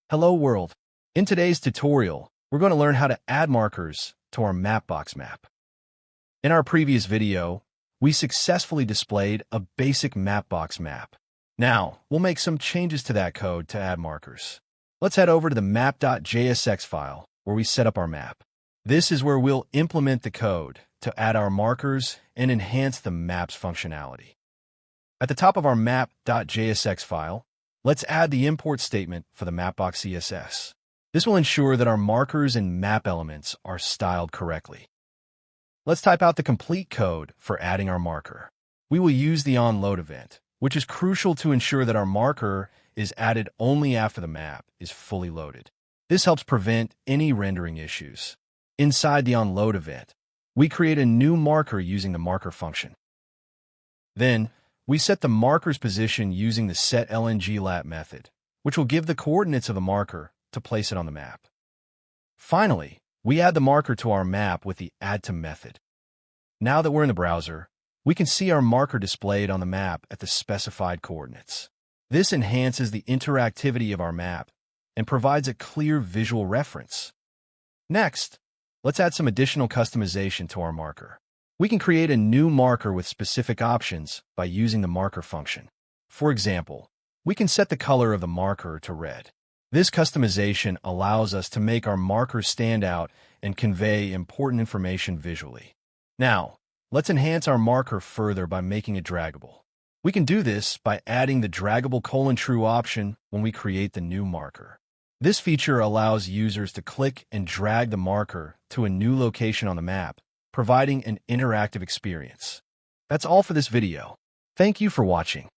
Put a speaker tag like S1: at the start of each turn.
S1: Hello world! In today's tutorial, we're going to learn how to add markers to our Mapbox map. In our previous video, we successfully displayed a basic Mapbox map. Now, we'll make some changes to that code to add markers. Let's head over to the map.jsx file where we set up our map. This is where we'll implement the code to add our markers and enhance the map's functionality. At the top of our map.jsx file, let's add the import statement for the Mapbox CSS. This will ensure that our markers and map elements are styled correctly. Let's type out the complete code for adding our marker. We will use the onLoad event, which is crucial to ensure that our marker is added only after the map is fully loaded. This helps prevent any rendering issues. Inside the onLoad event, we create a new marker using the marker function. Then, we set the marker's position using the setLNGLat method, which will give the coordinates of the marker to place it on the map. Finally, we add the marker to our map with the addTo method. Now that we're in the browser, we can see our marker displayed on the map at the specified coordinates. This enhances the interactivity of our map and provides a clear visual reference. Next, let's add some additional customization to our marker. We can create a new marker with specific options by using the marker function. For example, we can set the color of the marker to red. This customization allows us to make our marker stand out and convey important information visually. Now, let's enhance our marker further by making it draggable. We can do this by adding the Draggable :true option when we create the new marker. This feature allows users to click and drag the marker to a new location on the map, providing an interactive experience. That's all for this video. Thank you for watching.